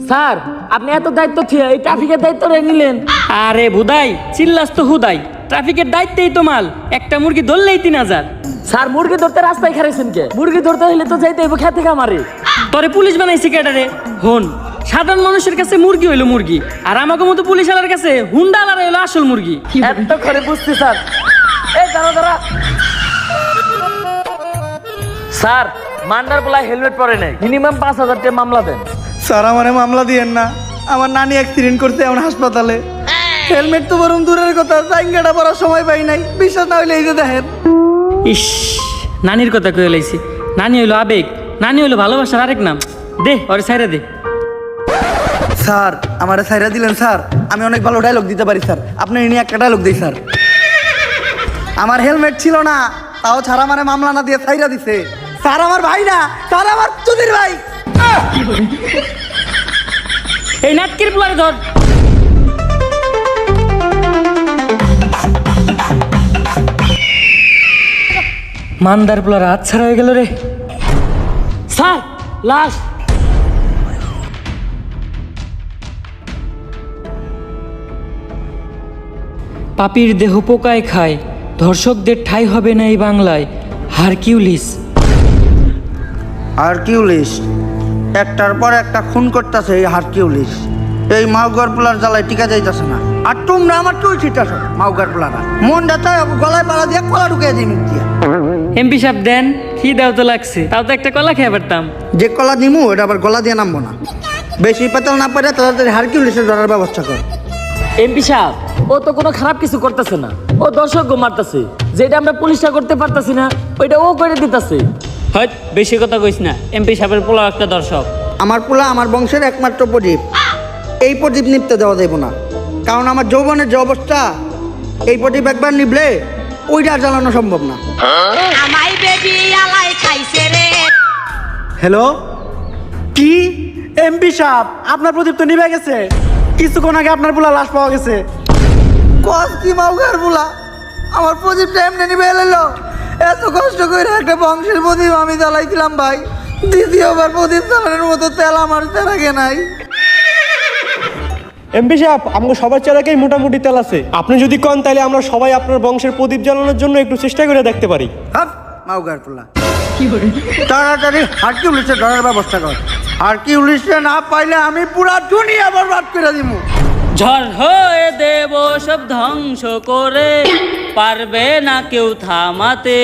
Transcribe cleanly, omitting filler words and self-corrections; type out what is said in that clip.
Sir আপনি এত দায়িত্ব থিয়া এই ট্রাফিকের দায়িত্ব নিলেন? আরে ভুদাই চিল্লাস তো হুদাই, ট্রাফিকের দায়িত্বেই তো মাল, একটা মুরগি ধরলেই 3000। স্যার মুরগি ধরতে রাস্তায় খারাইছেন কে? মুরগি ধরতে হইলে তো যাইতে হইব খেতে খামারে। তোরে পুলিশ বানাইছে কেডারে? হন, সাধারণ মানুষের কাছে মুরগি হইলো মুরগি, আর আমাকে মতো পুলিশ আলার কাছে হুন্ডা আলার হইলো আসল মুরগি। এত করে বুঝছি স্যার। এই দাঁড়া দাঁড়া স্যার, মান্ডার বলায় হেলমেট পরে নাই, মিনিমাম 5000 টাকা মামলা দেন। স্যার আমারে মামলা দিয়েন না, আমার নানি অ্যাক্সিডেন্ট করতে এখন হাসপাতালে। হেলমেট তো বরং দূরের কথা, জাইঙ্গাটা পরার সময় পাই নাই। বিশ্বাস না হইলে এই যে দেখেন। ইস, নানির কথা কয়ে লাইছি। নানি হইলো আবেগ, নানি হইলো ভালোবাসার আরেক নাম। দে ওরে ছাইরা দে। স্যার আমারে ছাইরা দিলেন স্যার, আমি অনেক ভালো ডায়লগ দিতে পারি স্যার, আপনি নিয়ে একটা ডায়লগ দিই স্যার। আমার হেলমেট ছিল না, তাও ছাড়া মানে মামলা না দিয়ে ছাইরা দিছে। স্যার আমার ভাই না, স্যার আমার চুদির ভাই। এই নাটকির পোলারে ধর। মান্দার পোলার হাত ছাড়া হয়ে গেল রে। স্যার লাশ। পাপির দেহ পোকায় খায়, ধর্ষকদের ঠাঁই হবে না এই বাংলায়। হারকিউলিস। হারকিউলিস একটার পর একটা খুন করতেছে। এই হারকিউলিস এই মাউগার পোলার জ্বালায় টিকা যাইতেছে না। আর তোমরা আমার টুল ছিটাছ মাউগার পোলারা। মনটা চায় গলায় পাড়া দিয়ে কলা ঢুকে দিই মুখ দিয়ে। এমপি সাহেব দেন, কি দাও তো লাগছে, তাও তো একটা কলা খেয়ে পারতাম। যে কলা দিমু এটা আবার গলা দিয়ে নামবো না। বেশি পেতাল না পারে তাড়াতাড়ি হারকিউলিসের ধরার ব্যবস্থা কর। এমপি সাহেব ও তো কোনো খারাপ কিছু করতেছে না, ও দর্শক মারতেছে। যেটা আমরা পুলিশটা করতে পারতাছি না ওইটা ও করে দিতেছে। হয় বেশি কথা কইস না, এমপি সাহেবের পোলা একটা দর্শক। আমার পোলা আমার বংশের একমাত্র প্রদীপ। এই প্রদীপ নিপতে দেওয়া যাইব না, কারণ আমার যৌবনের যে অবস্থা, এই প্রদীপ একবার নিবলে ওইটা আর জ্বালানো সম্ভব না। হ্যালো, কি এমপি সাহেব আপনার প্রদীপ তো নিভে গেছে? কিছুক্ষণ আগে আপনার পোলা লাশ পাওয়া গেছে। কস কি মাউগার পোলা, আমার প্রদীপটা এমনি নিভে এলো? এত কষ্ট করে একটা বংশের প্রদীপ আমি জ্বালাইছিলাম ভাই, দ্বিতীয়বার প্রদীপ জ্বালানোর মতো তেল আমার তেলাকে নাই। এমপি সাহেব আমাকে সবার চেলাকেই মোটামুটি তেল আছে, আপনি যদি কন তাহলে আমরা সবাই আপনার বংশের প্রদীপ জ্বালানোর জন্য একটু চেষ্টা করে দেখতে পারি। হাপ মাউগার পোলা, তাড়াতাড়ি হারকিউলিসের ধরার ব্যবস্থা কর। হারকিউলিসে না পাইলে আমি পুরা দুনিয়া বরবাদ করে দিব। ঝড় হয়ে দেব সব ধ্বংস করে, পারবে না কেউ থামাতে।